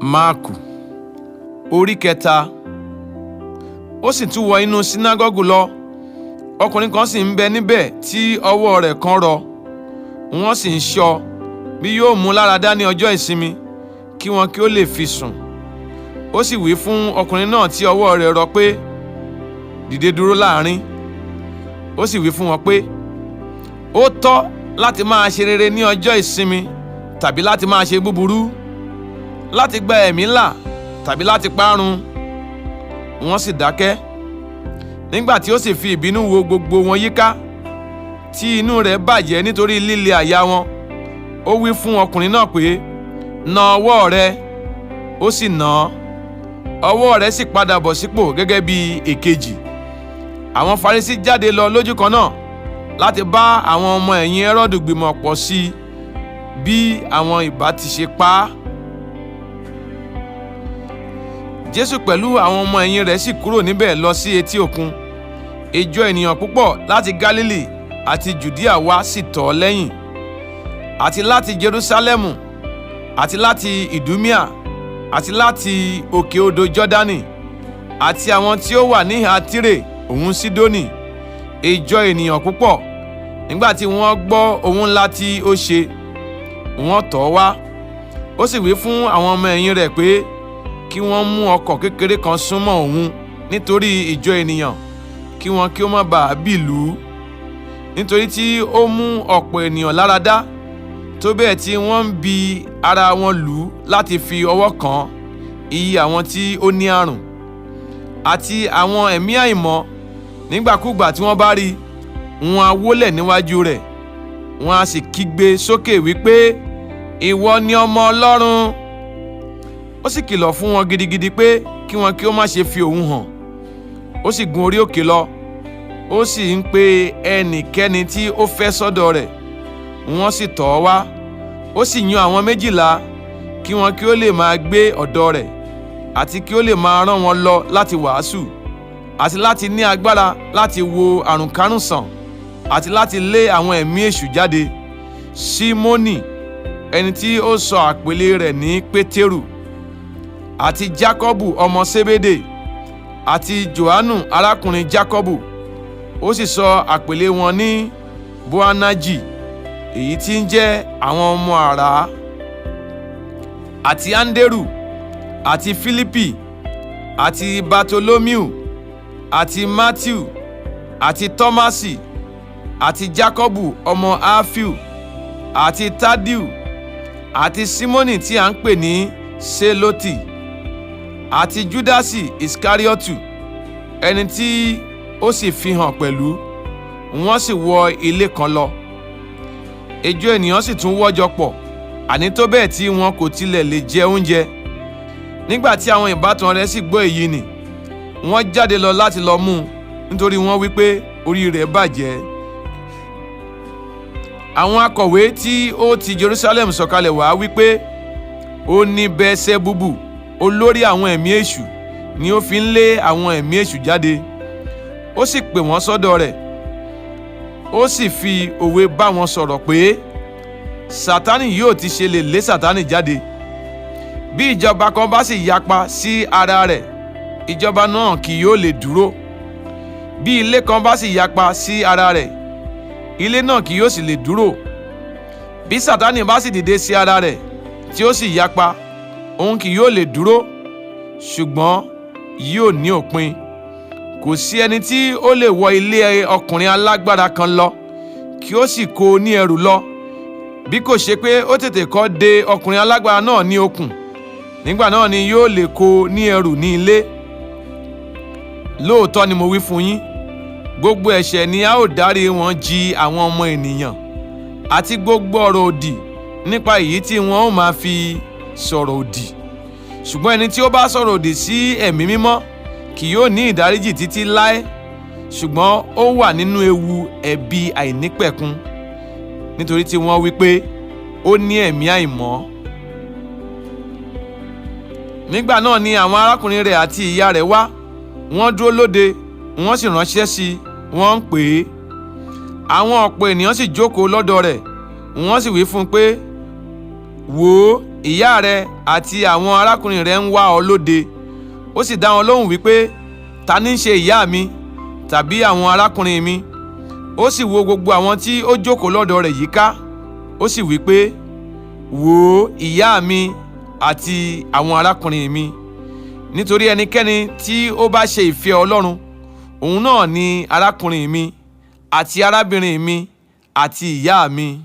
Marku orí kẹta. Ó sì tún wọ inú sínágọ́gù lọ. Ọkùnrin kan sì ń bẹ níbẹ̀ tí ọwọ́ rẹ̀ kan rọ. Wọ́n sì ń ṣọ́ bí yóò mú lára dá ní ọjọ́ ìsinmi, kí wọn kí ó lè fi sùn. Ó sì wí fún ọkùnrin náà tí ọwọ́ rẹ̀ rọ pé, dìde dúró láàrin. Ó sì wí fún wọn pé, ó tọ́ láti máa ṣe rere ní ọjọ́ ìsinmi tàbí láti máa ṣe búburú, láti gba ẹ̀mí là tàbí láti parun. Wọ́n sì dákẹ́. Nígbà tí ó sì fi ìbínú wo gbogbo wọn yíká, tí inú rẹ̀ bàjẹ́ nítorí líle àyà wọn, ó wí fún ọkùnrin náà pé, na ọwọ́ rẹ. Ó sì nà án. Ọwọ́ rẹ̀ sì padà bọ̀ sípò gẹ́gẹ́ bí èkejì. Àwọn Farisí jáde lọ lójú kan náà láti bá àwọn ọmọ ẹ̀yìn Hẹ́rọ́dù gbìmọ̀ pọ̀ sí i bí àwọn ìbá ti ṣe pa á. Jésù pẹ̀lú àwọn ọmọ ẹ̀yìn rẹ̀ sì kúrò níbẹ̀ lọ sí etí òkun. Ìjọ ènìyàn púpọ̀ láti Gálílì àti Jùdíà wá sì tọ̀ ọ́ lẹ́yìn, àti láti Jerúsálẹ́mù, àti láti Ìdúmíà, àti láti òkè odò Jọ́dánì, àti àwọn tí ó wà níhà Tírè òun Sídónì. Ìjọ ènìyàn púpọ̀, nígbà tí wọ́n gbọ́ ohun ńlá tí ó ṣe, wọ́n tọ̀ ọ́ wá. Ó sì wí fún àwọn ọmọ ẹ̀yìn rẹ̀ pé kí wọ́n mú ọkọ̀ kékeré kan súnmọ́ òun nítorí ìjọ ènìyàn, kí wọn kí ó má bàa bì lù ú. Nítorí tí ó mú ọ̀pọ̀ ènìyàn lára dá, tó bẹ́ẹ̀ tí wọ́n ń bi ara wọn lù ú láti fi ọwọ́ kàn iye àwọn tí ó ní àrùn. Àti àwọn ẹ̀mí àìmọ́, nígbàkúgbà tí wọ́n bá rí, wọn á wólẹ̀ níwájú rẹ̀, wọn á sì kígbe sókè wípé, ìwọ ni ọmọ Ọlọ́run. Ó sì kìlọ̀ fún wọn gidigidi pé kí wọn kí ó má ṣe fi òun hàn. Ó sì gun orí òkè lọ. Ó sì ń pe ẹnikẹ́ni tí ó fẹ́ sọ́dọ̀ rẹ̀. Wọ́n sì tọ̀ ọ́ wá. Ó sì yan àwọn 12 kí wọn kí ó lè máa gbé ọ̀dọ̀ rẹ̀, àti kí ó lè máa rán wọn lọ láti wàásù, àti láti ní agbára láti wo àrùnkárùn sàn, àti láti lé àwọn ẹ̀mí èṣù jáde. Símónì, ẹni tí ó sọ àpèlé rẹ̀ ní Pétérù, àti Jákọ́bù ọmọ Sébédè, àti Jòhánù arákùnrin Jákọ́bù. Ó sì sọ àpèlé wọn ní Bóánájì, èyí tí ń jẹ́ àwọn ọmọ àrá, àti Áńdérù, àti Fílípì, àti Bartolómíù, àti Mátíù, àti Tọ́másì, àti Jákọ́bù ọmọ Áfíù, àti Tádíù, àti Símónì tí à ń pè ní Sélótì, àti Júdásì Ìskáríọ́tù, ẹni tí ó sì fi hàn pẹ̀lú. Wọ́n sì wọ ilé kan lọ. Ìjọ ènìyàn sì tún wọ́jọ pọ̀, àní tó bẹ́ẹ̀ tí wọn kò tilẹ̀ lè jẹ oúnjẹ. Nígbà tí àwọn ìbátan rẹ̀ sì gbọ́ èyí nì, wọ́n jáde lọ láti lọ mú un, nítorí wọ́n wí pé orí rẹ̀ bàjẹ́. Àwọn akọ̀wé tí ó ti Jerusalem sọ̀kalẹ̀ wá wí pé ó ní Bẹ́sẹ́búbù, olórí àwọn ẹ̀mí èṣù, ni ó fi ń lé àwọn ẹ̀mí èṣù jáde. Ó sì pè wọ́n sọ́dọ̀ rẹ̀. Ó sì fi òwe bá wọn sọ̀rọ̀ pé Sátánì yóò ti ṣe lè lé Sátánì jáde. Bí ìjọba kan bá sì yapa sí ara rẹ̀, ìjọba náà kì yóò lè dúró. Bí ilé kan bá sì yapa sí ara rẹ̀, ilé náà kì yóò sì lè dúró. Bí Sátánì bá sì dìde sí ara rẹ̀ tí ó sì yapa, òun kì yóò lè dúró, ṣùgbọ́n yóò ní òpin. Kò sí ẹni tí ó lè wọ ilé ọkùnrin alágbára kan lọ kí ó sì kó ní ẹrù lọ, bí kò ṣe pé ó tètè kọ́ de ọkùnrin alágbára náà ní okùn. Nígbà náà ni yóò lè kó ní ẹrù ní ilé. Lóòótọ́ ni mo wí fún yín, gbogbo ẹ̀ṣẹ̀ ni a ó dárí wọn jì àwọn ọmọ ènìyàn, àti gbogbo ọ̀rọ̀ òdì nípa èyí tí wọn ó máa fi sọ̀rọ̀ òdì. Ṣùgbọ́n ẹni tí ó bá sọ̀rọ̀ òdì sí ẹ̀mí mímọ́ kì yóò ní ìdáríjì títí láé, ṣùgbọ́n ó wà nínú ewu ẹ̀bi àìnípẹ̀kun, nítorí tí wọ́n wí pé ó ní ẹ̀mí àìmọ́. Nígbà náà ni àwọn arákùnrin rẹ̀ àti ìyá rẹ̀ wá. Wọ́n dúró lóde, wọ́n sì ránṣẹ́ sí i, wọ́n ń pè é. Àwọn ọ̀pọ̀ ènìyàn sì jókòó lọ́dọ̀ rẹ̀. Wọ́n sì wí fún un pé, wò ó, ìyá rẹ àti àwọn arákùnrin rẹ ń wá ọ lóde. Ó sì dá wọn lóhùn wípé, ta ní í ṣe ìyá mi tàbí àwọn arákùnrin mi? Ó sì wo gbogbo àwọn tí ó jókòó lọ́dọ̀ rẹ̀ yíká. Ó sì wí pé, wò ó, ìyá mi àti àwọn arákùnrin mi. Nítorí ẹnikẹ́ni tí ó bá ṣe ìfẹ́ Ọlọ́run, òun náà ni arákùnrin mi àti arábìnrin mi àti ìyá mi.